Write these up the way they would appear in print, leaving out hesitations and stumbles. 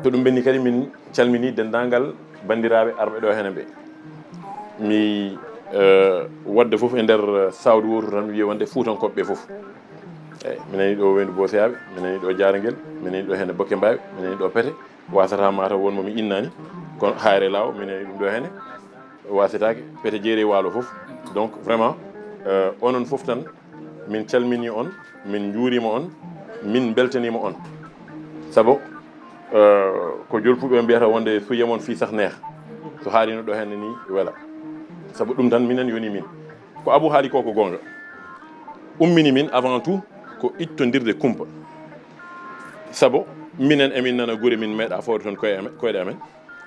to ɗum benni kadi min calmini dendagal bandiraɓe arɓe ɗo hene ɓe mi wadde foof e nder sawdu wotu tan wiye wonde fuutankoɓe ɓe foof eyyi mi nani ɗo Wendu Boseyaɓe mi nani ɗo Diaraguel mi nani ɗo hene Bokke Mbaɓe mi nani ɗo Pete wasata mataw wonmo mi innani kono Hayre Law mi nani ɗum ɗo hene wasitake Pete Jeeri Waalo foof donc vraiment onon foof tan min calmini on min juurima on min beltanima on saabu ko jolfuɓe mbiyata wonde so yemon fi sah neeha so haalino ɗo henne ni wela saabu ɗum tan minen yoni min ko Abou haali ko gonga ummini min avant tout ko ittodirde kumpa saabu minen emin nana guure min meeɗa fawde toon koyɗe amen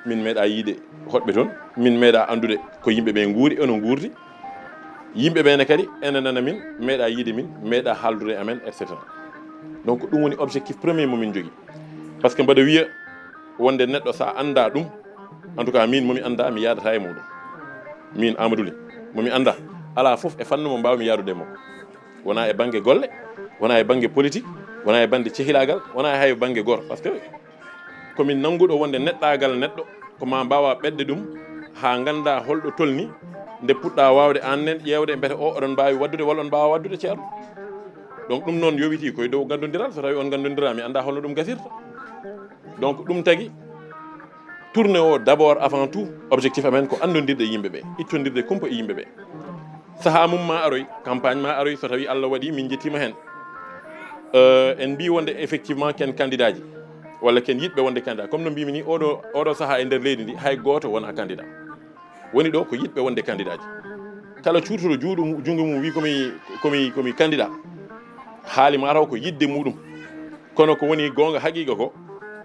min meeɗa yiide hoɗɓe toon min meeɗa andude ko yimɓeɓe guuri ono guurdi yimɓeɓene kadi ene nana min meeɗa yiide min meeɗa haaldude amen etc donc ɗum woni objectif premier momin jogui par ce que mbaɗa wiya wonde neɗɗo sa anda ɗum en tout cas min momi anda mi yadata e muɗum min Amadou Ly momi anda ala foof e fannu mo mbawmi yadude e makko wona e banggue golle wona e banggue politique wona e banggue cehilagal wona e hay banggue goto par ce que komin nanguɗo wonde neɗɗagal neɗɗo koma mbawa ɓedde ɗum ha ganda holɗo tolni nde puɗɗa wawde annen ƴewde beete o oɗon mbawi waddude walla on mbawa waddude ceerno donc ɗum noon yowiti koye dow gandodiral so tawi on gandodira mi anda holno ɗum gasirta donc ɗum tagui tourné o d' abord avant tout objectif amen ko andodirde yimɓeɓe ittodirde kumpa e yimɓeɓe saaha mum ma aroy campagne ma aroy so tawi Allah waɗi min jettima hen en mbi wonde effectivement ken candidat ji walla ken yiɗɓe wonde candidat comme no mbimi ni oɗo saaha e nder leydi ndi hay goto wona candidat woni ɗo ko yiɗɓe wonde candidat ji kala cuutoɗo jungo mum wi komi candidat haali mataw ko yidde muɗum kono ko woni gonga haqiqa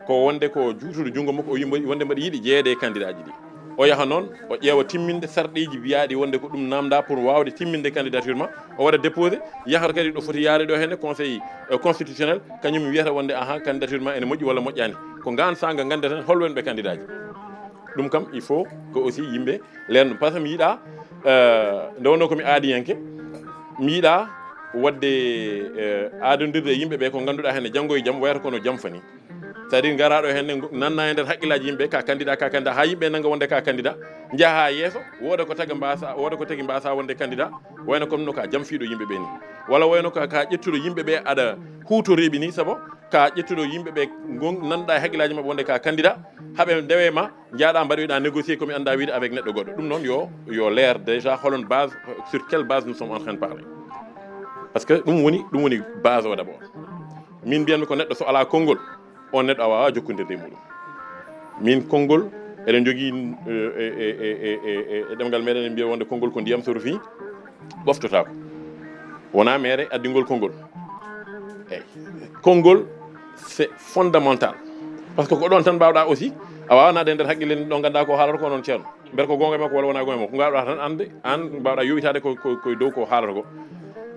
ko wonde ko juutuɗo jungo makko o wonde mbaɗa yiiɗi jeeyede e candidat ji ɗi o yaha noon o ƴeewa timminde sarɗiji biyaɗi wonde ko ɗum namda pour wawde timminde candidature ma o waɗa déposé yahata kadi ɗo foti yaade ɗo henne conseil constitutionnel kañum wiyata wonde aha candidature ma ene moƴƴi walla moƴƴani ko gan sanga gande tan holwon ɓe candidat ji ɗum kam il faut que aussi yimɓe leen ɗum par ce que mi yiiɗa nde wonno komi aadiyanke mi yiiɗa wadde aadodirde yimɓeɓe ko ganduɗa henne janggo e jaam wayata kono jaam fani c'est à dire garaɗo henne nanna e nder haqqillaji yimɓe ka candidat ha yimɓe nanga wonde ka candidat jaaha yeeso woda ko tagui mbasa wonde candidat wayno comme no ka jaam fiiɗo yimɓeɓe ni walla wayno ka ƴettuɗo yimɓeɓe aɗa huutoriɓe ni saabu ka ƴettuɗo yimɓeɓe nanɗa e haqqillaji mabɓe wonde ka candidat haaɓe ndewe ma jaaɗa mbaɗoyɗa négocier komi anda wiide avec neɗɗo goɗɗo ɗum noon yo leer déjà holon base sur quelle base nous sommes en train de parler par ce que ɗum woni base o d' abord min mbiyanmi ko neɗɗo so ala konngol on neɗɗo a wawa jokkodirde muɗum min konngol eɗen jogui e ɗemgal meɗen en mbiya wonde konngol ko ndiyam so rufi ɓoftotako wona mere addingol konngol eyyi konngol c'est fondamental par ce que ko ɗon tan mbawɗa aussi a wawa nade nder haqqille ɗo ganda ko haalata ko noon ceerno beele ko gonga makko walla wona gonga makko ko gawɗa tan ande an mbawɗa yowitade koye dow ko haalata ko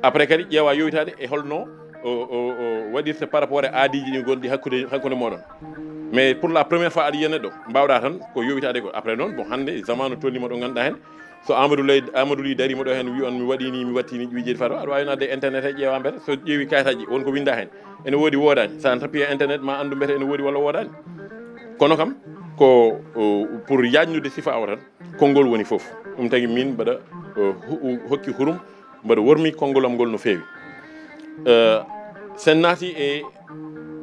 après kadi ƴeewa yowitade e holno waɗirte par rapport e aadiji ɗi gonɗi hakkude moɗon mais pour la première fois aɗa yiya neɗɗo mbawɗa tan ko yowitade ko après noon bon hande zamanu tolnima ɗo ganduɗa hen so Amadou Ly darima ɗo hen wi on mi waɗini mi wattini ƴiwijeji fata aɗa wawi nadde internet he ƴeewa mbete so ƴeewi kayitaji wonko winda hen ene woodi wodani sa tappi e internet ma andu mbete ene woodi walla wodani kono kam ko pour yajnude sifa o tan konngol woni foof ɗum tagui min mbaɗa hokki hurum mbaɗa wormi konngol ngol no feewi sen naati e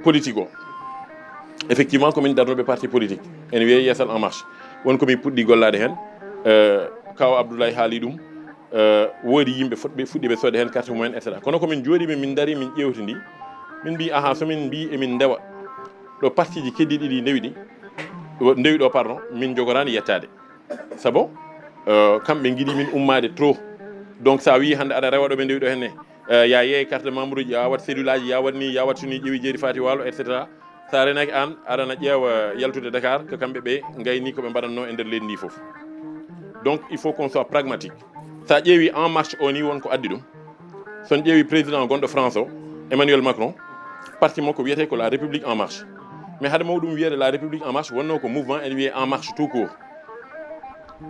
politique o effectivement komin darnoɓe parti politique ene wiye Yeesal en marche wonko mi puɗɗi gollade hen kaw Abdoulaye haali ɗum woodi yimɓe fuɗɗiɓe sodde hen carte mumen et cetera kono komin jooɗimi min daari min ƴewtidi min mbi aha somin mbi emin ndewa ɗo parti ji keddiɗi ɗi ndewi ɗo pardon min jogorani yettade saabu kamɓe giɗi min ummade trop donc sa wi hande aɗa rewa ɗo ɓe ndewi ɗo henne ya yeey carte membre uji ya wat cellule aji ya watni ya wattini ƴeewi jeeri fati walo et cetera sa renaki an aɗana ƴeewa yaltude Dakar ko kamɓe ɓe gayni koɓe mbaɗanno e nder leydi ndi foof donc il faut qu'on soit pragmatique sa ƴeewi en marche o ni wonko addi ɗum son ƴeewi président gonɗo France o Emmanuel Macron parti makko wiyete ko la République en marche mais hade mawɗum wiyede la République en marche wonno ko mouvement ene wiye en marche tout court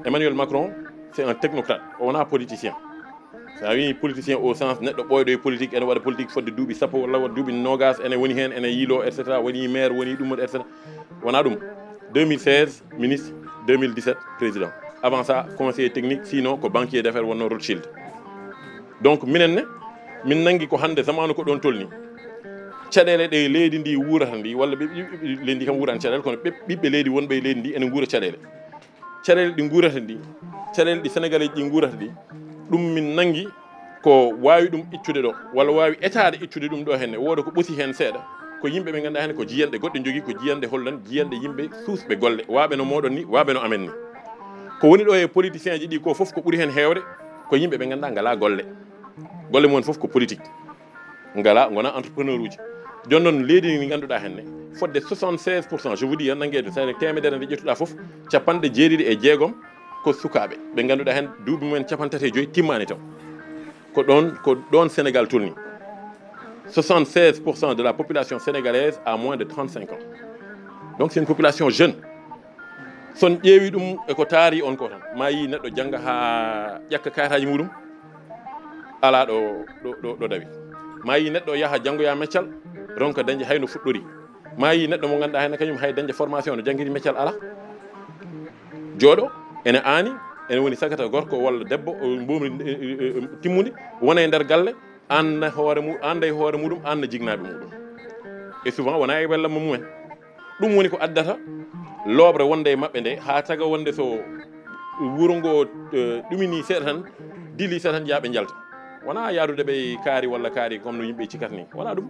Emmanuel Macron c'est un technocrate o wona politicien sa wi politicien au sens neɗɗo ɓoyɗo e politique ene waɗa politique fodde duuɓi sappo walla waɗa duuɓi nogas ene woni hen ene yiilo et cetera woni maire woni ɗum et cetera wona ɗum 2016 ministre 2017 président avant ça conseiller technique sinon ko banquier d'affaires wonno Rothschild donc minenne min nangi ko hande zamanu ko ɗon tolni caɗele ɗe leydi ndi wuurata ndi walla leydi ndi kam wuurani caɗele kono ɓiɓɓe leydi wonɓe e leydi ndi ene guura caɗele ɗi guurata ndi caɗele ɗi sénégalais ɗi guurata ɗi ɗum min nangi ko wawi ɗum iccude ɗo walla wawi etade iccude ɗum ɗo henne wooda ko ɓusi hen seeɗa ko yimɓe ɓe ganduɗa hen ko jiyanɗe goɗɗe jogui ko jiyanɗe hollan jiyanɗe yimɓe suusɓe golle waaɓe no moɗon ni waaɓe no amen ni ko woni ɗo e politicien ji ɗi ko foof ko ɓuuri hen hewde ko yimɓe ɓe ganduɗa ngala golle mum foof ko politique ngala gona entrepreneur uji joni noon leydi ndi ganduɗa henne fodde 76% je vous dis nanguede sa temedere nde ƴettuɗa foof capanɗe jeeɗiɗi e jeegom ko sukaɓe ɓe ganduɗa hen duuɓi mumen capantati e joyyi timmani taw ko ɗon Sénégal tolni 76% de la population sénégalaise a moins de 35 ans donc c'est une population jeune son ƴeewi ɗum eko taari on ko tan ma yi neɗɗo jangga ha ƴakka kayitaji muɗum ala ɗo dawi ma yi neɗɗo yaaha janggoya meccal ronka dañde hayno fuɗɗori ma yi neɗɗo mo ganduɗa hen kañum hay dañde formation no jangguiri meccal ala jooɗo ene aani ene woni sagata gorko walla debbo mbomri timmude wona e nder galle anda e hoore muɗum anna jignaɓe muɗum et souvent wona e wellamma mumen ɗum woni ko addata loobre wonde e maɓɓe nde ha taga wonde so wuro ngo ɗumini seeɗa tan dili seeɗa tan yaaɓe jalta wona yaadude ɓe kaari walla kaari comme no yimɓe cikata ni wona ɗum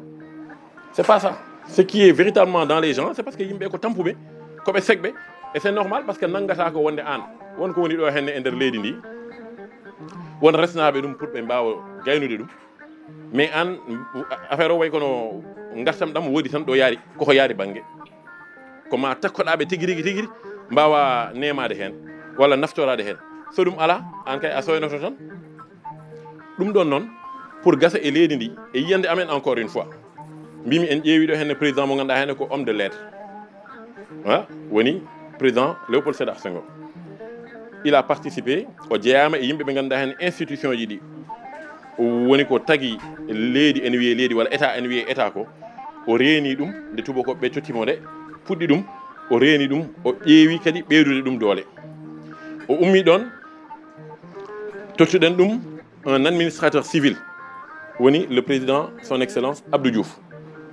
c'est pas ça ce qui est véritablement dans les gens c'est parce que yimɓe ko tampuɓe koɓe segɓe et c'est normal parce que nangata ko wonde an wonko woni ɗo henne e nder leydi ndi won resnaɓe ɗum pour ɓe mbawa gaynude ɗum mais an affaire o way kono gartam ɗam woodi tan ɗo yaari koko yaari banggue koma takkoɗaɓe tigui rigui mbawa nemade hen walla naftorade hen so ɗum ala an kay a soynoto tan ɗum ɗon noon pour gasa e leydi ndi e yiyande amen encore une fois mbimi en ƴeewi ɗo henne président mo ganduɗa henne ko homme de lettres woni président Léopold Sédar Senghor il a participé o jeeyama e yimɓe ɓe ganduɗa hen institution ji ɗi woni ko tagui leydi ene wiye leydi walla état ene wiye état ko o reeni ɗum nde tubakoɓe cottimo nde puɗɗi ɗum o reeni ɗum o ƴeewi kadi ɓeydude ɗum doole o ummi ɗon tottuɗen ɗum un administrateur civil woni le président son excellence Abdou Diouf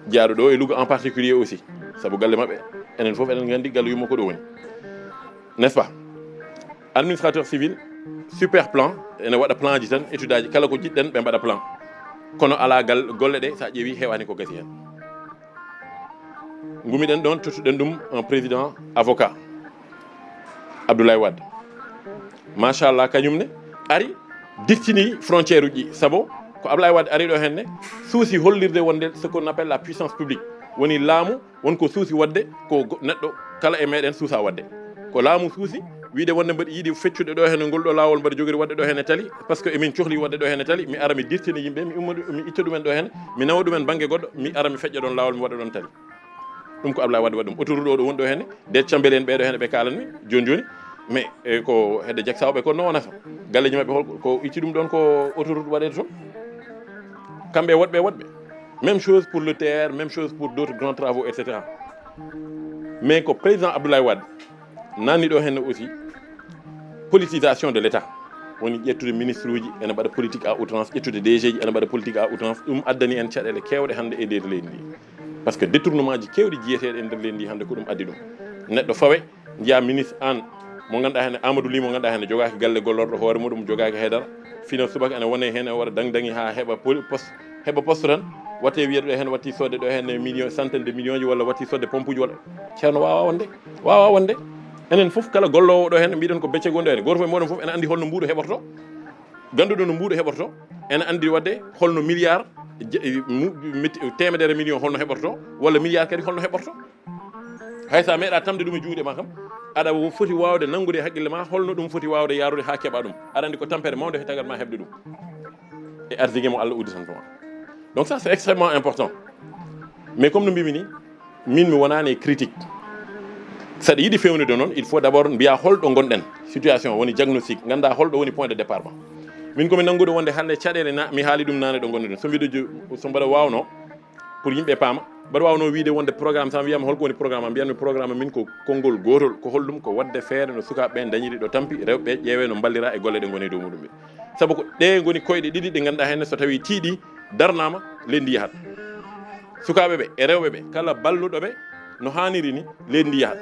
jaaɗo ɗo e Louga en particulier aussi saabu galle maɓɓe enen foof eɗen gandi galle yummo ko ɗo woni n'est-ce pas administrateur civil super plan ene waɗa plan ji tan étude aji kala ko jiɗɗen ɓe mbaɗa plan kono ala golle ɗe sa ƴeewi hewani ko gasi hen gumiɗen ɗon tottuɗen ɗum un président avocat Abdoulaye Wade machallah kañumne ari diftini frontiére uji sabo ko Abdoulaye Wade ari ɗo henne suusi hollirde wonde ce qu'on appelle la puissance publique woni laamu wonko suusi wadde ko neɗɗo kala e meɗen suusa wadde ko laamu suusi wiide wonde mbaɗa yiiɗi feccude ɗo henne ngol ɗo laawol mbaɗa jogori wadde ɗo henne tali par ce que emin cohli wadde ɗo henne tali mi ara mi dirtina yimɓe mi itta ɗumen ɗo henne mi nawa ɗumen banggue goɗɗo mi ara mi feƴƴa ɗon laawol mi waɗa ɗon tali ɗum ko Abdoulaye Wade waɗi ɗum autoroute o ɗo woni ɗo henne de cambele en ɓeɗo henne ɓe kalanmi joni mais ko hedde jaksawɓe ko nowonata galleji mabɓe hol ko itti ɗum ɗon ko autoroute waɗede to kamɓe woɗɓe même chose pour le TR même chose pour d'autres grands travaux etc mais ko président Abdoulaye Wade nanni ɗo henne aussi politisation de l'état woni ƴettude ministre uji ene mbaɗa politique à outrance ƴettude DG ji ene mbaɗa politique à outrance ɗum addani en caɗele kewɗe hande e nder leydi ndi par ce que détournement ji kewɗi jiyeteɗe e nder leydi ndi hande ko ɗum addi ɗum neɗɗo fawe jiya ministre an mo ganduɗa henne Amadou Ly mo ganduɗa henne jogaki galle gollorɗo hoore muɗum jogaki haydara fino subaka ene wone hen e waɗa dangdangi ha heɓa poste tan watte wiyeɗo ɗo hen watti sodde ɗo hen million centaine de millions ji walla watti sodde pompe uji walla ceerno wawa wonde enen foof kala gollowo ɗo hen mbiɗen ko becce gonɗo hen goto fof e moɗon foof ene andi holno mbuɗo heɓorto ganduɗo no mbuɗo heɓorto ene andi wadde holno milliard temedere million holno heɓorto walla milliard kadi holno heɓorto hay sa meeɗa tamde ɗum e juuɗe ma kam aɗa foti wawde nanggude e haqqille ma holno ɗum foti wawde yarude ha keɓa ɗum aɗa andi ko tampere mawde he tagat ma heɓde ɗum e ardigue mo Allah udditantoma donc ça c'est extrêmement important mais comme no mbimi ni min mi wonani critique saɗa yiiɗi fewnude noon il faut d'abord mbiya holɗo gonɗen situation woni diagnostic ganda holɗo woni point de départ ma min komi nangude wonde hande caɗele mi haali ɗum nane ɗo gonɗe ɗum so mbaɗa wawno pour yimɓe paama mbaɗa wawno wiide wonde programme sa wiyama holko woni programme mbiyanmi programme min ko konngol gotol ko hollum ko wadde feere no sukaɓeɓe dañiri ɗo tampi rewɓe ƴeewe no ballira e golle ɗe goni dow muɗum ɓe saabu ko ɗe goni koyɗe ɗiɗi ɗe ganduɗa henne so tawi tiiɗi darnama leydi yahat sukaɓe ɓe e rewɓe ɓe kala balluɗo ɓe no hanniri ni leydi yahat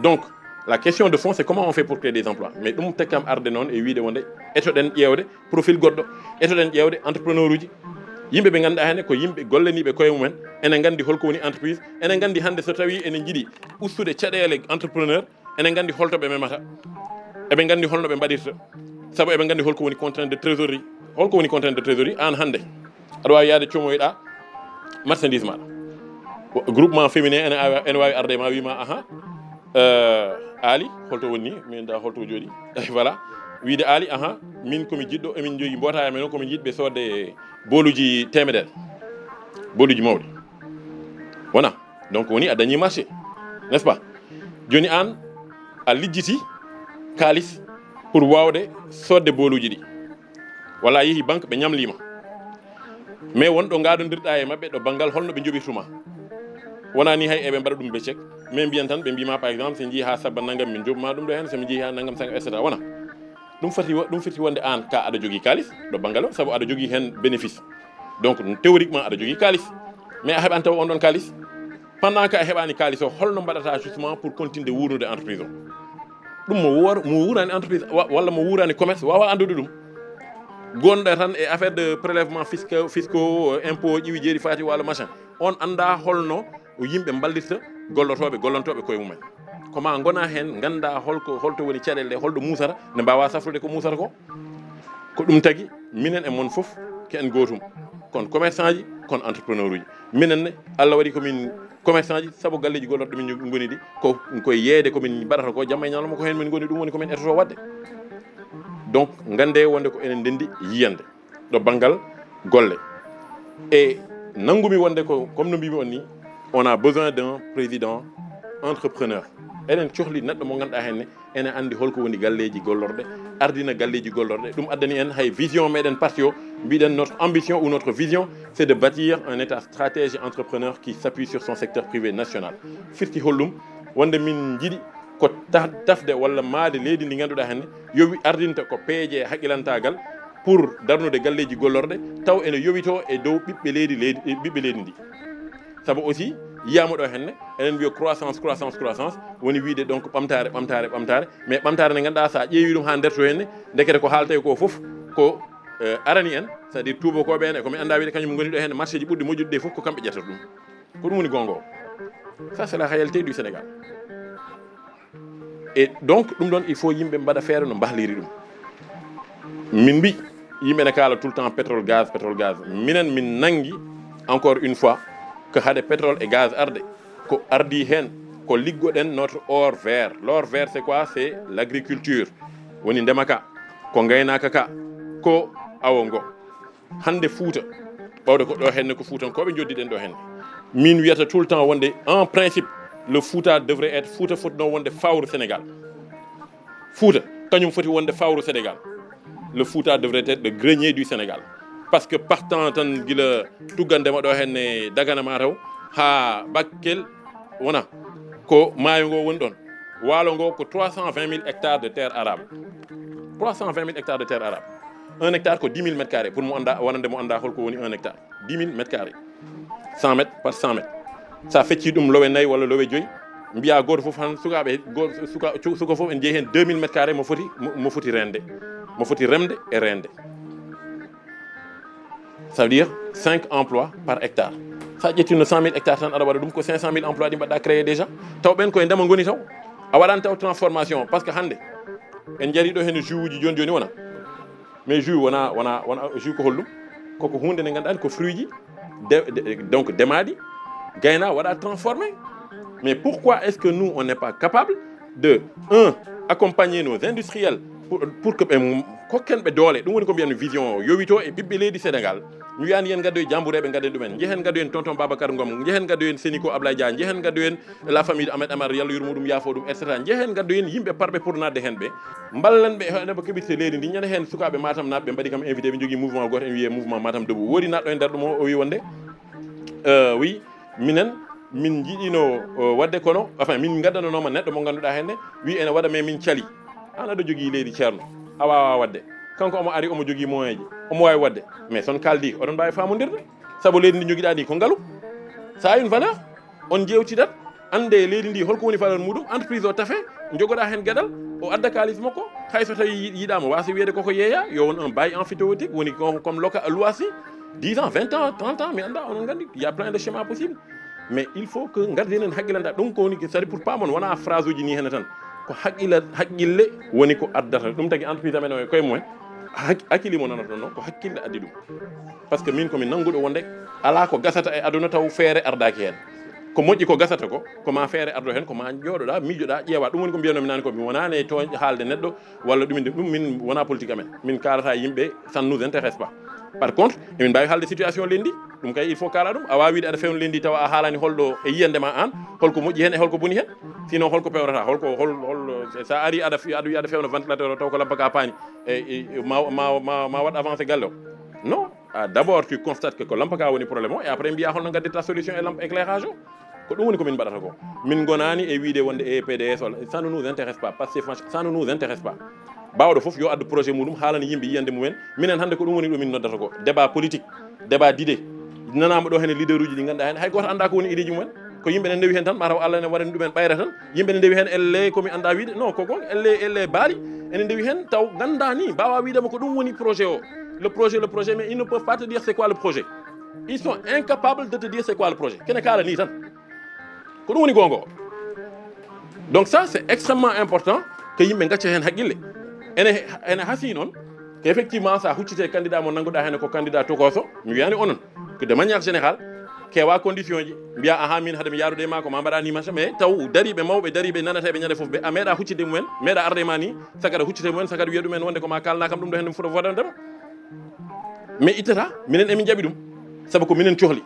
donc la question de fond c'est comment on fait pour créer des emplois mais ɗum tekkam arde noon e wiide wonde etoɗen ƴeewde profil goɗɗo etoɗen ƴeewde entrepreneur uji yimɓe ɓe ganduɗa henne ko yimɓe gollaniɓe koye mumen enen gandi holko woni entreprise enen gandi hande so tawi enen jiiɗi ustude caɗele entrepreneur enen gandi holto ɓe memata eɓe gandi holno ɓe mbaɗirta saabu eɓe gandi holko woni contrainte de trésorerie holko woni contrainte de trésorerie an hande aɗa wawi yaade comoyɗa marchandise maɗa groupement féminin ene wawi arde ma wima aha Ali holto woni min da holto jooɗi voilà wiide Ali aha min komi jiɗɗo emin jogui mbotaya men o komin yiɗɓe sodde boluji temedere boluji mawɗi wona donc woni a dañi marché n'est ce pas joni an a lijjiti kalis pour wawde sodde boluji ɗi walla yeehi banque ɓe ñamlima mais wonɗo gadodirɗa e mabɓe ɗo banggal holno ɓe joɓirtuma wona ni hay eɓe mbaɗa ɗum ɓe cek mais mbiyan tan ɓe mbima par exemple so jii ha sabba naggam min jobma ɗum ɗo hen somi jii ha naggam saga et cetera wona ɗum foti wonde an ka aɗa jogui kalis ɗo banggal o saabu aɗa jogui hen bénéfice donc théoriquement aɗa jogui kalis mais a heɓan taw on ɗon kalis pendant que a heɓani kalis o holno mbaɗata justement pour continuer wurnude entreprise o ɗum mo wurani entreprise walla mo wurani commerce wawa andude ɗum gonɗo tan e affaire de prélèvement fiscaux impôt ƴiwi jeeri fati walla machin on anda holno yimɓe ballirta gollontoɓe koye mumen koma gona hen ganda holto woni caɗele ɗe holɗo musata ne mbawa safrude ko musata ko ɗum tagui minen e mon foof ke en gotum kon commerçant ji kon entrepreneur uji minen ne Allah waɗi komin commerçant ji saabu galleji gollorɗo min goni ɗi koye yeede komin mbaɗata ko jamma e ñalawma ko hen min goni ɗum woni komin etoto wadde donc gande wonde ko enen ndendi yiyande ɗo banggal golle et nangumi wonde ko comme no mbimi on ni on a besoin d'un président entrepreneur enen cohli neɗɗo mo ganduɗa henne ene andi holko woni galleji gollorɗe ardina galleji gollorɗe ɗum addani en hay vision meɗen parti o mbiɗen notre ambition ou notre vision c'est de bâtir un état stratège et entrepreneur qui s'appuie sur son secteur privé national firti hollum wonde min jiiɗi ko tafde walla maade leydi ndi ganduɗa henne yowi ardinta ko peeje haqqilantagal pour darnude galleji gollorɗe taw ene yowito e dow ɓiɓɓe leydi ndi saabu aussi yiyama ɗo henne enen mbiya croissance woni wiide donc ɓamtare mais ɓamtare nde ganduɗa sa ƴeewi ɗum ha nder to henne dekete ko haalte ko foof ko arani en c'est à dire tubakoɓe en e komi anda wiide kañum goni ɗo henne marché ji ɓurɗi moƴƴude ɗe foof ko kamɓe ƴettata ɗum ko ɗum woni gonga o ça c'est la réalité du Sénégal et donc ɗum ɗon il faut yimɓe mbaɗa feere no mbahliri ɗum min mbi yimɓe ne kaala tout le temps pétrole gaz minen min nangi encore une fois que hade pétrole et gaz arde ko ardi hen ko liggoɗen notre or vert l'or vert c'est quoi c'est l'agriculture woni ndema ka ko gaynaka ka ko awo ngo hande Fouta ɓawde ko ɗo henne ko Foutankoɓe joddiɗen ɗo henne min wiyata tout le temps wonde en principe le Fouta devrait être Fouta fotno wonde fawru Sénégal Fouta kañum foti wonde fawru Sénégal le Fouta devrait être le grenier du Sénégal parce que partant tan gila tuggandema ɗo henne Dagana Mataw ha Bakel wona ko maayo ngo woni ɗon waalo ngo ko 320 000 hectares de terre arable 320 000 hectares de terre arable 1 hectare ko 10 000 mètres carrés pour mo anda wonande mo anda holko woni 1 hectare 10 000 mètres carrés 100 mètres par 100 mètres sa fecci ɗum lowe 4 walla lowe 5 mbiya goto foof han suka foof en jeeyi hen 2000 mètres carrés mo foti remde e rende ça veut dire 5 emplois par hectare sa ƴettino 100 000 hectares tan aɗa waɗa ɗum ko 500 000 emplois ɗi mbaɗɗa créé déjà taw ɓen koye ndema goni taw a waɗani taw transformation par ce que hande en jari ɗo hen jus uji joni wona mais jus wona jus ko hollum koko hunde nde ganduɗa ko fruit ji donc demaɗi gayna waɗa transformé mais pourquoi est-ce que nous on n'est pas capable de accompagner nos industriels pour que ɓe kokken ɓe doole ɗum woni ko mbiyami vision o yowito e ɓiɓɓe leydi Sénégal mi wiyani yen gaddoy jambureɓe gadden ɗumen jehen gaddo en tonton Babacar Ngom jehen gaddo en Séniko Ablaye Dia jehen gaddo en la famille Ahmed Amar yalla yurmuɗum yaafo ɗum etc jehen gaddo en yimɓe parɓe pour nadde hen ɓe ballanɓe heɓa keɓirte leydi ndi ñande hen sukaɓe Matam naɓe mbaɗi kam invité ɓe jogui mouvement goto en wiye mouvement Matam debout woodi naɗɗo e nder ɗum o wi wonde oui minen min jiiɗino wadde kono enfin min gaddananoma neɗɗo mo ganduɗa henne wi ene waɗa mais min cali an aɗa jogui leydi ceerno a wawa wadde kanko omo ari omo jogui moyen ji omo wawi wadde mais son kaldi oɗon mbawi famodirde saabu leydi ndi joguiɗa ndi ko ngaalu ça a une valeur on jewtidat ande leydi ndi holko woni valeur muɗum entreprise o tafe jogoɗa hen gueɗal o adda kalis makko hay so tawi yiɗama wasa wiyede koko yeeya yo won un bail emphytéotique woni comme local loisi 10 ans 20 ans 30 ans mi anda onon gandi il y a plein de schémas possibles mais il faut que gardinen haqqilanta ɗum ko woni c'est pour pas mon wona phrase uji ni hen tan ko haqqille woni ko addata ɗum tagi entreprise amen o koye mumen hakkillimo nanata noon ko hakkille addi ɗum par ce que min komin nannguɗo wonde ala ko gasata e aduna taw feere ardaki hen ko moƴƴi ko gasata ko ma feere ardo hen ko ma jooɗoɗa miijoɗa ƴeewa ɗum woni ko mbiyanomi nani ko mi wonani to haalde neɗɗo walla ɗum min wona politique amen min kalata yimɓe ça ne nous intéresse pas par contre emin mbawi haalde situation lendi ɗum kay il faut kala ɗum a wawi wiide aɗa fewna lendi tawa a haalani holɗo e yiyandema an holko moƴƴi hen e holko boni hen sinon holko pewrata hol sa ari aɗa fewna ventilateur o taw ko lampa ka paani ma waɗ avancé galle o non d' abord tu constates que ko lampa ka woni probléme o et après mbiya holno gaddita solution e lampa éclairage o ko ɗum woni komin mbaɗata ko min gonani e wiide wonde e PDS walla ça ne nous intéresse pas parce que ça ne nous intéresse pas bawɗo foof yo addu projet muɗum haalana yimɓe yiyande mumen minen hannde ko ɗum woni ɗo min noddata ko débat politique débat d'idée nanama ɗo hen leader uji ɗi ganduɗa hen hay goto anda ko woni idée ji mumen ko yimɓe ne ndewi hen tan mataw Allah ne waɗani ɗumen ɓayre tan yimɓe ne ndewi hen elle komi anda wiide non ko gon elle baali ene ndewi hen taw ganda ni mbawa wiidema ko ɗum woni projet o le projet mais ils ne peuvent pas te dire c'est quoi le projet ils sont incapables de te dire c'est quoi le projet kene kala ni tan ko ɗum woni gongo donc ça c'est extrêmement important que yimɓe gacca hen haqqille ene hasi noon que effectivement sa huccite candidat mo nanguɗa hen ko candidat tokoso mi wiyani onon que de manière générale kewa condition ji mbiya aha min haade mi yaarude ma ko ma mbaɗani machin mais taw dariɓe mawɓe dariɓe nanateɓe ñande foof ɓe a meeɗa huccide mumen meeɗa arde ma ni sagaɗa huccite mumen sagaɗa wiya ɗumen wonde ko ma kalna kam ɗum ɗo hen fuɗa fodandema mais ittata minen emin jaɓi ɗum saabu ko minen cohli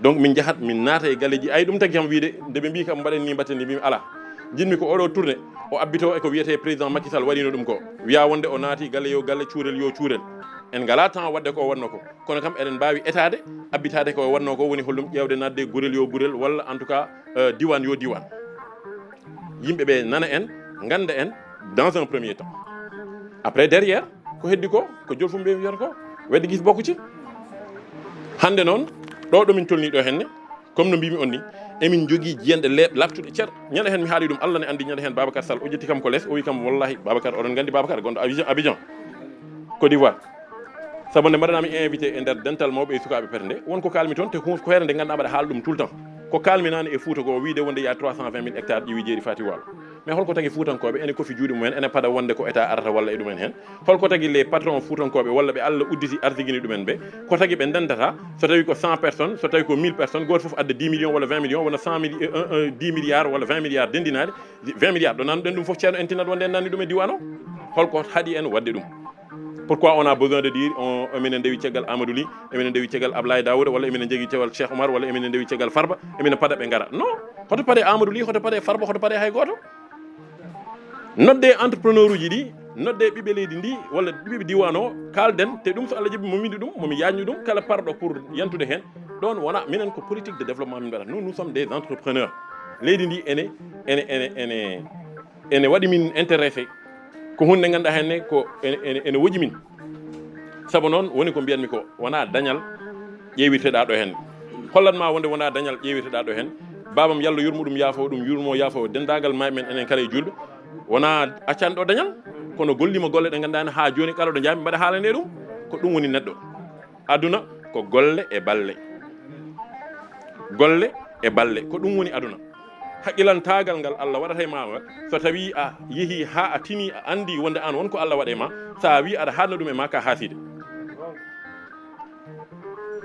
donc min jahat min naata e galleji ay ɗum tagi kam wiide nde ɓe mbi kam mbaɗen ni mbatten ni mbimi ala jinmi ko oɗo tourné o abbito eko wiyete président Macky Sall waɗino ɗum ko wiya wonde o naati galle yo galle cuurel yo cuurel en ngala temps wadde ko wanno ko kono kam eɗen mbawi étade abbitade ko wanno ko woni hollum ƴewde nadde gurel yo gurel walla en tout cas diwan yo diwan yimɓeɓe nana en ganda en dans un premier temps après derrière ko heddi ko jolfum ɓe wiyata ko wedde guis bokkuci hande noon ɗo ɗomin tolni ɗo henne comme no mbimi on ni emin jogui jiyanɗe laftuɗe ceer ñande hen mi haali ɗum Allah ne andi ñande hen Babacar Sall o jetti kam ko less o wi kam wallahi Babacar oɗon gandi Babacar gonɗo Abidjan Côte d'Ivoire saabu nde mbaɗanami invité e nder dental mawɓe e sukaɓe perde wonko kalmi toon te ko heere nde ganduɗa mbaɗa haala ɗum tout le temps ko kalmi nane e Fouta ko wiide wonde ya 320 000 hectares ƴiwi jeeri fati walo mais holko tagui fuutankoɓe ene kofi juuɗe mumen ene paɗa wonde ko état arata walla e ɗumen hen holko tagui les patrons fuutankoɓe walla ɓe Allah udditi ardigini ɗumen ɓe ko tagui ɓe ndendata so tawi ko 100 personnes so tawi ko 1000 personnes goto foof adda 10 millions walla 20 millions wona 10 milliards walla 20 milliards dendinade 20 milliards ɗo nanɗen ɗum foof ceerno en tinat wonde en nanni ɗum e diwan o holko haaɗi en wadde ɗum pourquoi on a besoin de dire eminen ndewi caggal Amadou Ly eminen ndewi caggal Ablaye Daouda walla eminen jogui caggal Cheikh Oumar walla eminen ndewi caggal Farba eminen paɗa ɓe gara non hoto paɗe Amadou Ly hoto paɗe Farba hoto paɗe hay goto nodde entrepreneur uji ɗi nodde ɓiɓe leydi ndi walla ɓiɓe diwan o kalden te ɗum so Allah jaaɓi momi ɗum momi yañu ɗum kala parɗo pour yantude hen ɗon wona minen ko politique de développement min mbaɗata nous sommes des entrepreneurs leydi ndi ene waɗi min intéressé ko hunde ganduɗa henne ko ene woji min saabu noon woni ko mbiyanmi ko wona dañal ƴewirteɗa ɗo hen hollatma wonde wona dañal ƴewirteɗa ɗo hen babam yallah yurmoɗum yaafo dendagal mayi men enen kala e julɓe wona accani ɗo dañal kono gollima golle ɗe ganduɗa ha joni kala ɗo jaami mbaɗa haalane ɗum ko ɗum woni neɗɗo aduna ko golle e balle ko ɗum woni aduna haqqilantagal ngal Allah waɗata e ma so tawi a yeehi ha a tini a andi wonde an wonko Allah waɗe ma sa wi aɗa haalna ɗum e ma ka haaside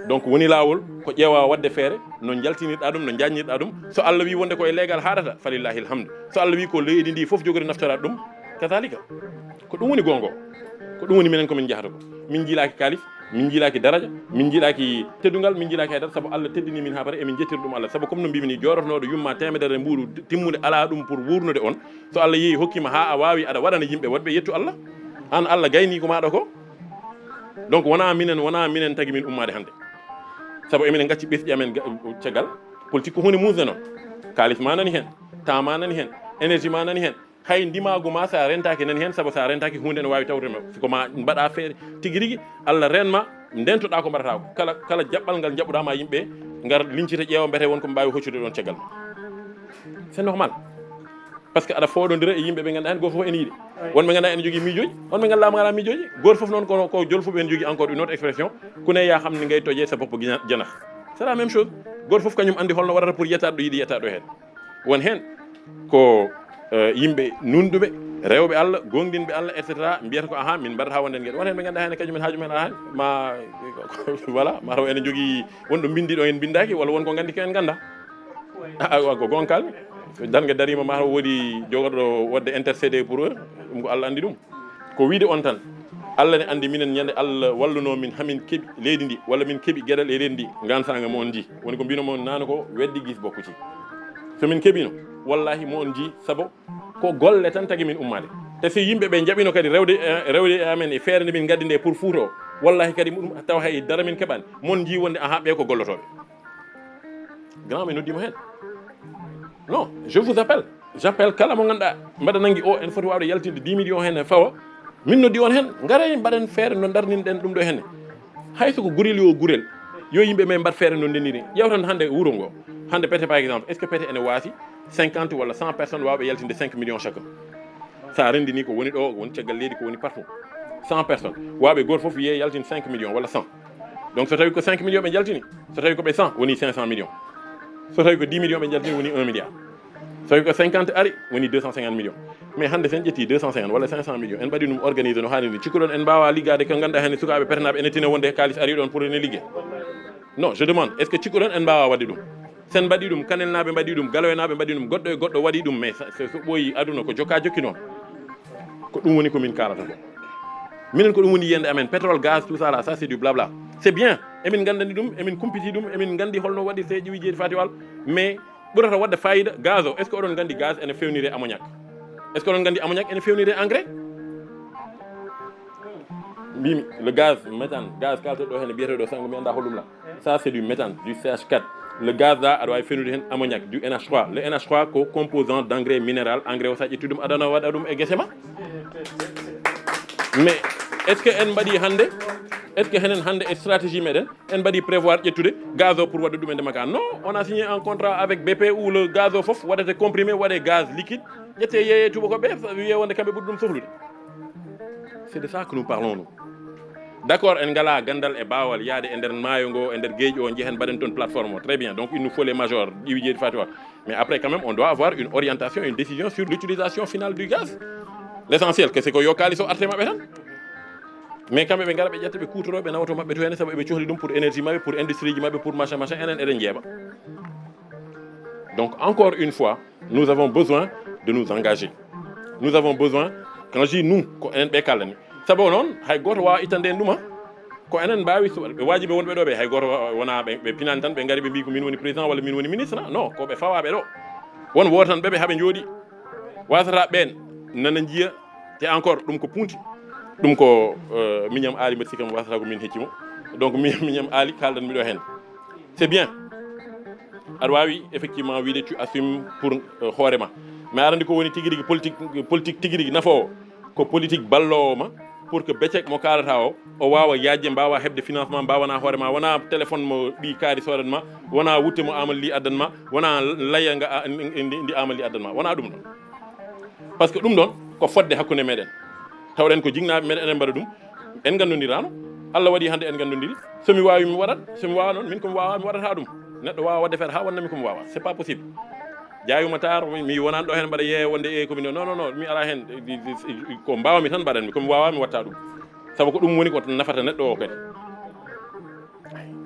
donc woni laawol ko ƴeewa wadde feere no jaltinirɗa ɗum no jaññirɗa ɗum so Allah wi wonde koye leegal haɗata falillahi alhamdu so Allah wi ko leydi ndi foof jogori naftorade ɗum katalika ko ɗum woni gongo ko ɗum woni minen komin jahata ko min jiilaki kalif min jiilaki daraja min jiilaki teddungal min jiilaki haydara sabu Allah teddini min ha pare emin jettiri ɗum Allah sabu comme no mbimi ni jorotonoɗo yumma temedere mbuuru timmude ala ɗum pour wurnude on so Allah yeehi hokkima ha a wawi aɗa waɗana yimɓe wonɓe yettu Allah an Allah gayni ko maɗa ko donc wona minen tagui min ummade hande sabu eminen gacci ɓesɗi amen caggal politique ko hunde musde noon kalis ma nani hen temps ma nani hen énergie ma nani hen hay ndimagu ma sa rentaki nani hen sabu sa rentaki hunde ne wawi tawrema siko ma mbaɗa feere tigui rigui Allah renma ndentoɗa ko mbaɗata ko kala jaɓɓal ngal jaɓɓuɗama yimɓe ngar lincita ƴeewa mbete wonko mbawi hoccude ɗon caggal c'est normal par ce que aɗa fooɗodira e yimɓe ɓe ganduɗa hen goto foof ene yiiɗi wonɓe ganduɗa ene jogui miijoji wonɓe ganduɗa ngala miijoji goto foof noon ko jolfuɓe ene jogui encore une autre expression kune ya hamni ngay toje sa boppo janax c'est la même chose goto foof kañum andi holno waɗata pour yettade ɗo yiiɗi yettade ɗo hen won hen ko yimɓe nunduɓe rewɓe Allah gonɗinɓe Allah et cetera mbiyata ko ahan min mbaɗata wonden gueɗe won hen ɓe ganduɗa hen kañumen hajumen ahan ma voilà mataw ene jogui wonɗo bindi ɗo en bindaki walla wonko gandi ko en ganda ko gon kalmi dangue darima mataw woodi jogoɗo wadde intercédé pour eux ɗum ko Allah andi ɗum ko wiide on tan Allah ne andi minen ñande Allah walluno min hamin keeɓi leydi ndi walla min keeɓi gueɗal e leydi ndi gansaga mo on ji woni ko mbino mon nano ko weddi guis bokkuti somin keeɓino wallahi mo on ji saabu ko golle tan tagui min ummade te si yimɓeɓe jaɓino kadi rewde e amen e feere nde min gaddi nde pour Fouta o wallahi kadi ɗum taw hay dara min keɓani mon ji wonde aha ɓe ko gollotoɓe grand mi noddimo hen non je vous appelle j'appelle kala mo ganduɗa mbaɗa nangui o en foti wawde yaltinde 10 millions hen e fawa min noddi on hen gaare mbaɗen feere no darninɗen ɗum ɗo henne hayso ko gurel yo gurel yo yimɓe men mbat feere no ndendiri ƴewtan hande wuuro ngo hande pete par exemple est ce que pete ene waasi 50 walla 100 personnes wawɓe yaltinde 5 millions chacun sa rendini ko woni ɗo woni caggal leydi ko woni partout 100 personnes wawɓe goto foof wiye yaltine 5 millions walla 100 donc so tawi ko 5 millions ɓe jaltini so tawi ko ɓe 100 woni 500 millions so tawi ko 10 millions ɓe jaltini woni 1 milliard so tawi ko 50 ari woni 250 millions mais hande sen ƴetti 250 walla 500 millions en mbaɗi ɗum organisé no hani ni cikkuɗon en mbawa liggade ko ganduɗa hen sukaɓe petenaɓe ene tina wonde kalis ari ɗon pour ene liggue non je demande est ce que cikkuɗon en mbawa wadde ɗum sen mbaɗi ɗum kanelnaɓe mbaɗi ɗum galoynaɓe mbaɗi ɗum goɗɗo e goɗɗo waɗi ɗum mais so ɓooyi aduna ko jokka jokki noon ko ɗum woni komin kalata ko minen ko ɗum woni yiyande amen pétrole gaz tout ça là ça c'est du blabla c'est bien emin gandani ɗum emin kumpiti ɗum emin gandi holno waɗi se ƴiwi jeeɗi fati wal mais ɓurata wadde fayida gaz o est ce que oɗon gandi gaz ene fewnire ammoniac est ce que oɗon gandi ammoniac ene fewnire engrais mbimi le gaz méthane gaz kalteɗo hen biyeteɗo sango mi anda hollum la ça c'est du méthane du CH4 le gaz là aɗa wawi fewnude hen ammoniac du NH3 le NH3 ko composant d' engrais minéral engrais o sa ƴetti ɗum aɗana waɗa ɗum e guese ma mais est ce que en mbaɗi hande est ce que henen hande e stratégie meɗen en mbaɗi prévoir ƴettude gaz o pour waɗde ɗum e ndemaka non on a signé un contrat avec BP où le gaz o foof waɗete comprimé waɗe gaz liquide ƴette yeeye tubakoɓe wiye wonde kamɓe ɓuuri ɗum sohlude c'est de ça que nous parlons nous d' accord en ngala gandal e bawal yaade e nder maayo ngo e nder gueeƴi o jehen mbaɗen toon plateforme o très bien donc il nous faut les majors ƴiwi jeeɗi fati wa mais après quand même on doit avoir une orientation une décision sur l'utilisation finale du gaz l' essentiel que c'est ko yo kalis o arte maɓɓe tan mais kamɓe ɓe ngara ɓe ƴetta ɓe kutoro ɓe nawato maɓɓe to henne saabu eɓe cohli ɗum pour énergie maɓɓe pour industrie ji maɓɓe pour machin machin enen eɗen jeeɓa donc encore une fois nous avons besoin de nous engager nous avons besoin quand je dis nous ko enen ɓe kallani saabu noon hay goto wawa ittande en ɗuma ko enen mbawi ɓe wajiɓe wonɓe ɗo ɓe hay goto wona ɓe pinani tan ɓe gari ɓe mbi ko min woni président walla min woni ministre non ko ɓe fawaɓe ɗo won woto tan ɓeɓe haaɓe jooɗi wasata ɓen nana jiiya te encore ɗum ko punti ɗum ko miñam aali mbaɗi sikam wasata ko min heccimo donc miñam aali kaldan miɗo hen c'est bien aɗa wawi effectivement wiide tu assume pour hoorema mais aɗa andi ko woni tigui rigui politique tigui rigui nafowo ko politique ballowo ma pour que becek mo kalata o wawa yajje mbawa hebde financement mbawana hoorema wona téléphone mo ɗi kaari sodanma wona wutte mo amal li addanma wona layya nga ndi amal li addanma wona ɗum ɗon par ce que ɗum ɗon ko fodde hakkude meɗen tawɗen ko jignaɓe meɗen enen mbaɗa ɗum en gandodirano Allah waɗi hande en gandodiri somi wawi mi waɗat somi wawa noon min komi wawa mi waɗata ɗum neɗɗo wawa wadde feere ha wonnami komi wawa c'est pas possible jayuma tar mi wonani ɗo hen mbaɗa yeeya wonde e komi non non non mi ala hen ko mbawami tan mbaɗanmi komi wawa mi watta ɗum saabu ko ɗum woni ko nafata neɗɗo o kadi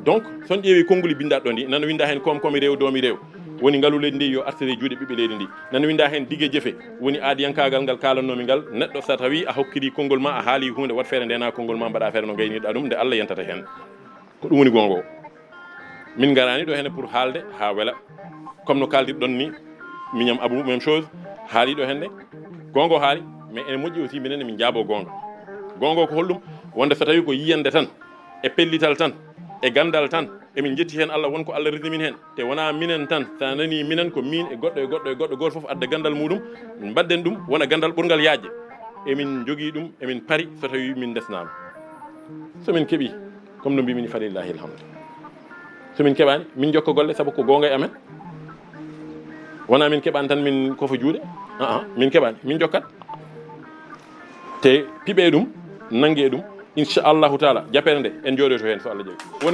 donc son ƴeewi konnguli bindaɗo ɗo ndi nana winda hen komkomi rew domi rew woni ngalu leydi ndi yo artiri juuɗe ɓiɓɓe leydi ndi nana winda hen digue jeefe woni aadiyankagal ngal kalannomi ngal neɗɗo so tawi a hokkiri konngol ma a haali hunde wat feere ndena konngol ma mbaɗa feere no gayniɗa ɗum nde Allah yentata hen ko ɗum woni gonga o min garani ɗo henne pour haalde ha wela comme no kaldirɗon ni miñam Abou même chose haali ɗo henne gonga o haali mais ene moƴƴi aussi minen min jaabo gonga gonga ko holɗum wonde so tawi ko yiyande tan e pellital tan e gandal tan emin jetti hen Allah wonko Allah resi min hen te wona minen tan sa nani minen ko min e goɗɗo e goɗɗo e goɗɗo goto foof adda gandal muɗum mbadden ɗum wona gandal ɓurgal yaajde emin jogui ɗum emin paari so tawi min desnama somin keeɓi comme no mbimini falillahi alhamdu somin keɓani min jokka golle saabu ko gonga e amen wona min keɓani tan min kofo juuɗe min keɓani min jokkat te piɓe ɗum nangue ɗum inchallahu taala japere nde en jooɗoto hen so Allah jaaɓi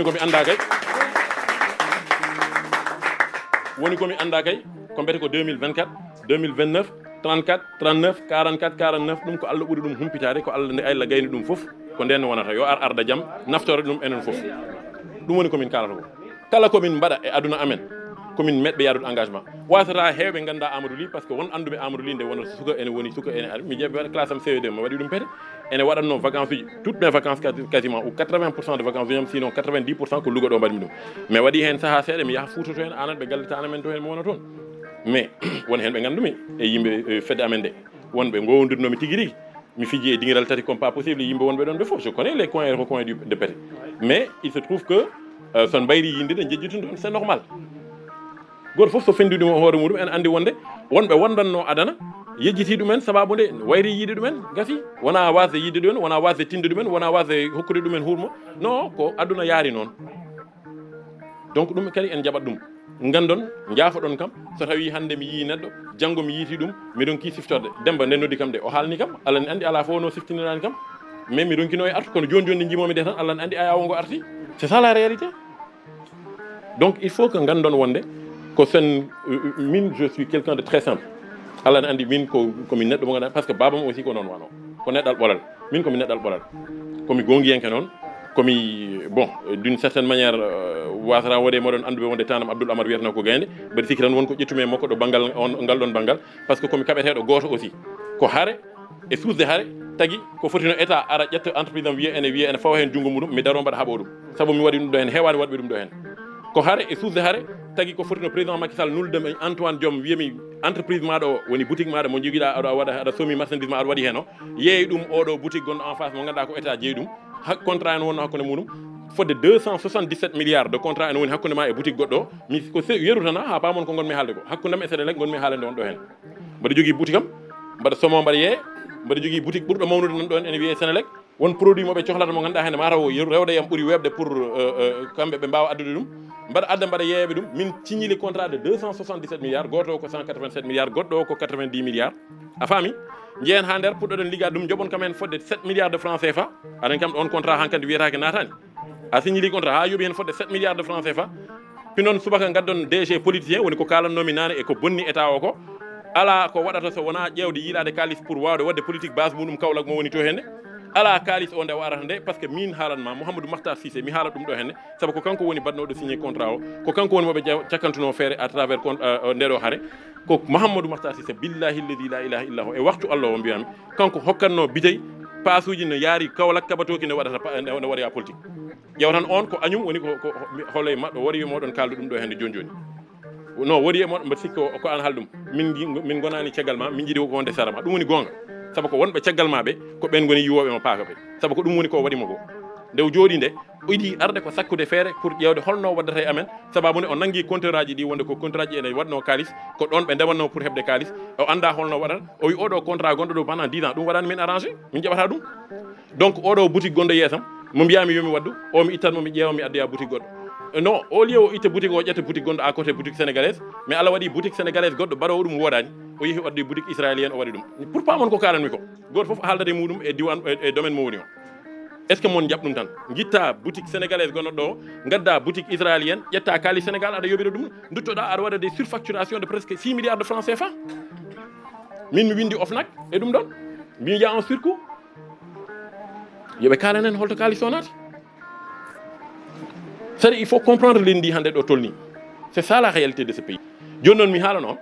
woni komi anda kay ko mbete ko 2024 2029 34 39 44 49 ɗum ko Allah ɓuuri ɗum humpitade ko Allah nde Allah gayni ɗum foof ko nden wonata yo ar arda jaam naftore ɗum enen foof ɗum woni komin kalata ko kala komin mbaɗa e aduna amen komin meɗɓe yadude engagement wasata hewɓe ganda Amadou Ly par ce que won anduɓe Amadou Ly nde wona suka ene woni suka ene ar mi jeeɓe waɗa classe am CE2 mi waɗi ɗum pete ene waɗatno vacances uji toutes mes vacances quasiment ou 80% de vacances uji sinon 90% ko Louga ɗo mbaɗimi ɗum mais waɗi hen saaha seeɗa mi yaha Fouta to hen anan ɓe gallita amen to hen mi wona toon mais won hen ɓe gandumi e yimɓe fedde amen nde wonɓe gowdirnomi tigui rigui mi fiji e dinguiral tati comme pas possible yimɓe wonɓe ɗon ɓe foof je connais les coins et recoins de Pété mais il se trouve que son mbayri yinde ɗe jejjitude ɗon c'est normal goto foof so fendi ɗum hoore muɗum en andi wonde wonɓe wondanno adana yejjiti ɗumen sababu nde wayri yiide ɗumen gasi wona wasde yiide ɗumen wona wasde tinde ɗumen wona wasde hokkude ɗumen hurmo non ko aduna yaari noon donc ɗum kadi en jaɓat ɗum gandon jaafoɗon kam so tawi hande mi yii neɗɗo janggo mi yiiti ɗum miɗon ki siftorde Demba nde noddi kam de o haalni kam Allah ne andi ala fof no siftinirani kam mais miɗon kino e artu kono joni joni nde jimomi de tan Allah ne andi aya wongo arti c'est ça la réalité donc il faut que gandon wonde ko sen min je suis quelqu'un de très simple Allah ne andi min komi neɗɗo mo ganduɗa par ce que babam aussi ko noon wano ko neɗɗal ɓolal min komi neɗɗal ɓolal komi gongiyenke noon komi bon d'une certaine manière wasata wode moɗon anduɓe wonde tanam Abdoul Amar wiyatno ko gaynde mbeɗa sikki tan wonko ƴettumi makko ɗo banggal ngal ɗon banggal par ce que komi kaɓeteɗo goto aussi ko haare e suusde haare tagui ko fotino état ara ƴetta entreprise am wiya ene fawa hen junggo muɗum mi daro mbaɗa haaɓo ɗum saabu mi waɗi ɗum ɗo hen hewani waɗɓe ɗum ɗo hen ko haare e suusde haare tagui ko fotino président Macky Sall nuldem e Antoine Diome wiyami entreprise maɗa o woni boutique maɗa mo joguiɗa aɗa waɗa aɗa somi marchandise ma aɗa waɗi hen o yeeyi ɗum oɗo boutique gonɗo en face mo ganduɗa ko état jeeyi ɗum contrat en wonno hakkude muɗum fodde 277 milliards de contrat en woni hakkude ma e boutique goɗɗo o mi ko yeru tan ha pamon ko gonmi haalde ko hakkudam e Sénélec gonmi haalande on ɗo hen mbaɗa jogui boutique am mbaɗa somo mbaɗa yeeye mbaɗa jogui boutique ɓurɗo mawnude nan ɗon ene wiye Sénélec won produit moɓe cohlata mo ganduɗa hen mataw rewde yam ɓuuri webde pour kamɓe ɓe mbawa addude ɗum mbaɗa adda mbaɗa yeeyaɓe ɗum min signili contrat de 277 milliards goto o ko 187 milliards goɗɗo o ko 90 milliards a faami jeeyen ha nder puɗɗoɗen liggade ɗum joɓon kamen fodde 7 milliards de francs CFA aɗen kam on contrat hankkadi wiyatake natani a signili contrat ha yooɓi hen fodde 7 milliards de francs CFA pinon subaka gaddon DG politicien woni ko kalannomi nane e ko bonni état o ko ala ko waɗata so wona ƴewde yiilade kalis pour wawde wadde politique base muɗum Kaolack mo woni to henne ala kalis o nde o arata nde par ce que min haalanma Mouhamadou Makhtar Cissé mi haala ɗum ɗo henne saabu ko kanko woni badnoɗo signé contrat o ko kanko woni moɓe cakkantuno feere à travers ndeɗo haare ko Mouhamadou Makhtar Cissé billahi lladi la ilaha illa hu e waktu Allah o mbiyami kanko hokkatno bitey pasuji no yaari Kaolack kabatoki ne waɗata ne waɗaya politique ƴewtan on ko añum woni ko holoye maɗɗo waɗi moɗon kaldu ɗum ɗo henne joni joni non waɗi e moɗon mbaɗa sikki ko an haal ɗum min gonani caggal ma min jiiɗi wonde sarama ɗum woni gonga sabu ko wonɓe caggal maɓe ko ɓen goni yiwoɓe mo paaka ɓe sabu ko ɗum woni ko waɗimo ko nde jooɗi nde idi arde ko sakkude feere pour ƴewde holno waddata e amen sababu nde o nangui compteur aji ɗi wonde ko contrat ji ene waɗno kalis ko ɗon ɓe ndewanno pour heɓde kalis o anda holno waɗata o wi oɗo contrat gonɗo ɗo pendant 10 ans ɗum waɗani min arrangé min jaɓata ɗum donc oɗo boutique gonɗo yeesam mo mbiyami yomi waddu o mi ittanmo mi ƴeewa mi addoya boutique goɗɗo non au lieu o itta boutique o ƴetta boutique gonɗo à côté boutique sénégalaise mais Allah waɗi boutique sénégalaise goɗɗo baɗowo ɗum woɗani o yeehi wadde boutique israélienne o waɗi ɗum pour pas mon ko karanmi ko goto foof haaldade muɗum e diwan e domaine mo woni o est ce que mon jaɓ ɗum tan guitta boutique sénégalaise gonɗo ɗo gadda boutique israélienne ƴetta kaali Sénégal aɗa yoɓira ɗum duttoɗa aɗa waɗa des surfacturation de presque 6 milliards de francs CFA min mi windi OFNAC e ɗum ɗon mi ya en surcoût yoɓe kalanen holto kalis o naati c'est-à-dire il faut comprendre l'indi hande ɗo tolni c'est ça la réalité de ce pays joni noon mi haala noon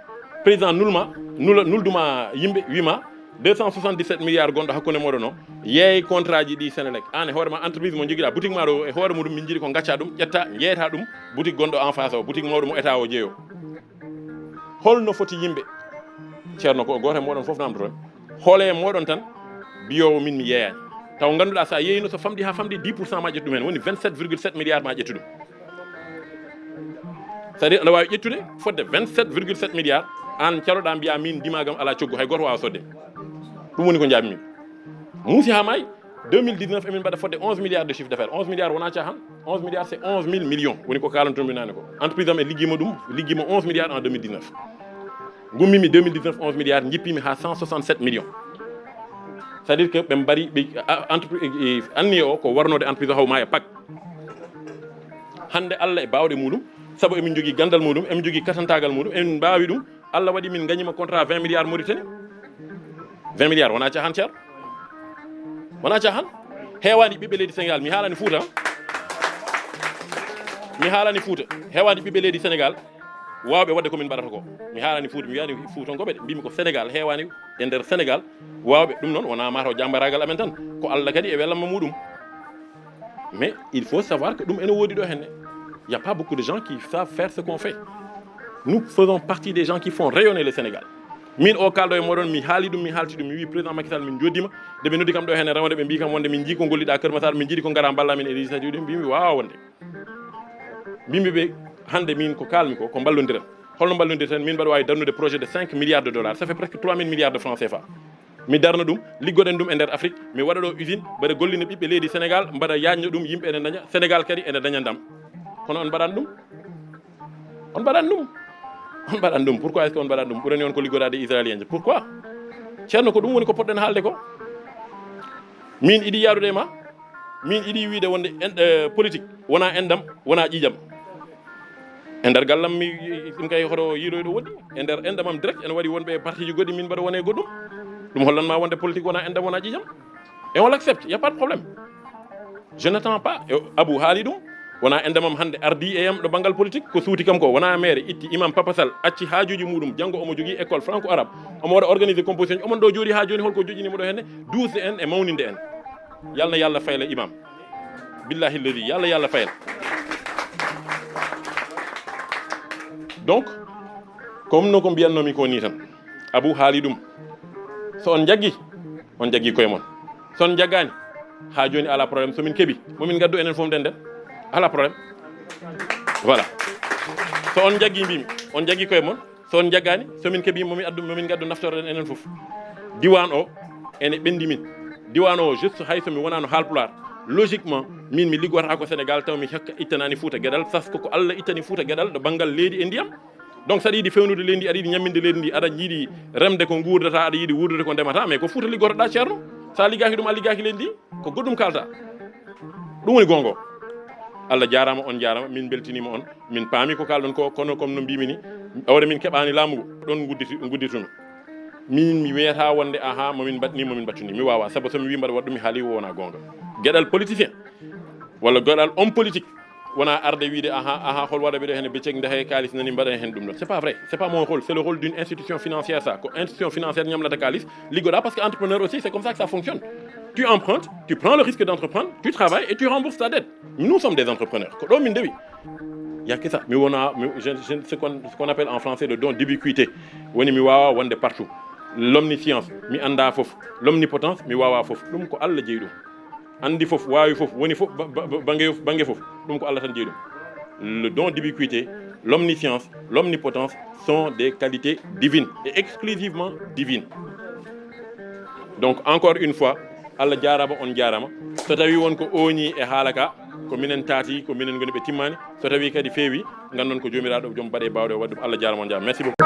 président nulduma yimɓe wima 277 milliards gonɗo hakkunde moɗon o yeey contrat ji ɗi Sénélec an e hoorema entreprise mo joguiɗa boutique maɗo e hoore muɗum min jiiɗi ko gacca ɗum ƴetta jeeyata ɗum boutique gonɗo en face o boutique mawɗo mo état o jeeyo holno foti yimɓe ceerno ko goto e moɗon foof namdo toon hoole e moɗon tan biyowo min mi yeeyani taw ganduɗa sa yeeyino so famɗi ha famɗi 10% ma ƴettu ɗum hen woni 27,7 milliards ma ƴettu ɗum c'est à dire aɗa wawi ƴettude fodde 27,7 milliards an caloɗa mbiya min dimagam ala coggu hay goto wawa sodde ɗum woni ko jaami min muusi ha maayi 2019 emin mbaɗa fodde 11 milliards de chiffre d'affaires 11 milliards wona cahan 11 milliards c'est 11 000 millions woni ko kalantomi nane ko entreprise am e ligguima 11 milliards en 2019 gummimi 2019 11 milliards jippimi ha 167 millions c'est à dire que ɓe mbari ɓe entreprise anni o ko warnode entreprise o hawma e pak hande Allah e bawɗe muɗum saabu emin jogui gandal muɗum emin jogui katantagal muɗum emin mbawi ɗum Allah waɗi min gagnima contrat 20 milliards Mauritanie 20 milliards wona cahan ceer wona cahan hewani ɓiɓɓe leydi Sénégal mi haalani Fouta hewani ɓiɓɓe leydi Sénégal wawɓe wadde komin mbaɗata ko mi haalani Fouta mi wiyani Foutonkoɓe de mbimi ko Sénégal hewani e nder Sénégal wawɓe ɗum noon wona mataw jambaragal amen tan ko Allah kadi e welamma muɗum mais il faut savoir que ɗum ene woodi ɗo henne il y a pas beaucoup de gens qui savent faire ce qu'on fait nous faisons partie des gens qui font rayonner le Sénégal min o kalɗo e moɗon mi haali ɗum mi halti ɗum mi wi président Macky Sall min joddima de ɓe noddi kam ɗo henne rawde ɓe mbi kam wonde min jii ko golliɗa Keur Massar min jiiɗi ko gara balla min e législative ɗi mbimi wawa wonde mbimi ɓe hande min ko kalmi ko ballodiren holno ballodirten min mbaɗa wawi darnude projet de 5 milliards de dollars ça fait presque 3 000 milliards de francs CFA mi darna ɗum liggoɗen ɗum e nder Afrique mi waɗa ɗo usine mbaɗa gollina ɓiɓɓe leydi Sénégal mbaɗa yajna ɗum yimɓe ene daña Sénégal kadi ene daña ndam kono on mbaɗan ɗum pourquoi est ce que on mbaɗan ɗum ɓurani on ko liggoɗade israélien je pourquoi ceerno ko ɗum woni ko poɗɗen haalde ko min iɗi yaarude e ma min iɗi wiide wonde politique wona endam wona ƴiƴam e nder gallam mi ɗum kay hoto yiiɗoy ɗo woɗɗi e nder endamam direct ene waɗi wonɓe partie ji goɗɗi min mbaɗa wone goɗɗum ɗum hollanma wonde politique wona endam wona ƴiƴam et on l'accepte y a pas de problème je n'attends pas Abou haali ɗum wona endamam hande ardi e yam ɗo banggal politique ko suuti kam ko wona maire itti imam Papa Sall acci haajuji muɗum janggo omo jogui école franco arabe omo waɗa organisé composition omon ɗo jooɗi ha joni holko joƴinimo ɗo henne duusde en e mawninde en yalna yallah fayla imam billahi lladi yallah fayla donc comme no ko mbiyannomi ko ni tan Abou haali ɗum so on jaggi koye mon so on jaggani ha joni ala probléme somin keeɓi momin gaddu enen fof nden ala problème voilà so on jaggi mbimi on jaggi koye mon so on jaggani somin keeɓi momin gaddu naftorden enen fof diwan o ene ɓendi min diwan o juste hay somi wonano haalpular logiquement min mi liggota ko Sénégal taw mi hokka ittanani Fouta gueɗal sasko ko Allah ittani Fouta gueɗal ɗo banggal leydi e ndiyam donc saɗa yiiɗi fewnude leydi ndi aɗa yiiɗi ñamminde leydi ndi aɗa yiiɗi remde ko gurdata aɗa yiiɗi wurdude ko ndemata mais ko Fouta liggotoɗa ceerno sa liggaki ɗum a liggaki leydi ndi ko goɗɗum kalta ɗum woni gongo Allah jarama on jarama min beltinima on min paami ko kalɗon ko kono comme no mbimi ni awre min keɓani laamugo ɗon gudditumi min mi wiyata wonde aha momin battuni mi wawa saabu somi wi mbaɗa waɗɗum mi haali wona gonga gueɗal politicien walla gueɗal homme politique wona arde wiide aha hol waɗa ɓeɗo hen becceg ndehe kalis nani mbaɗa hen ɗum ɗon c'est pas vrai c'est pas mon rôle c'est le rôle d'une institution financière ça ko institution financière ñamlata kalis liggoɗa parce que entrepreneur aussi c'est comme ça que ça fonctionne tu empruntes tu prends le risque d'entreprendre tu travailles et tu rembourses ta dette nous sommes des entrepreneurs ko ɗo min dewi y a que ça mi wona ce qu'on appelle en français le don d'ubiquité woni mi wawa wonde partout l'omniscience mi anda fof l'omnipotence mi wawa fof ɗum ko Allah jeeyi ɗum andi fof wawi fof woni fof bangue fof ɗum ko Allah tan jeeyi ɗum le don d'ubiquité l'omniscience l'omnipotence sont des qualités divines et exclusivement divines donc encore une fois Allah jarama on jarama so tawi wonko oñi e haala ka ko minen taati ko minen goni ɓe timmani so tawi kadi feewi gandon ko jomiraɗo joom baɗe bawɗe o wadde ɗum Allah jarama on jarama merci beaucoup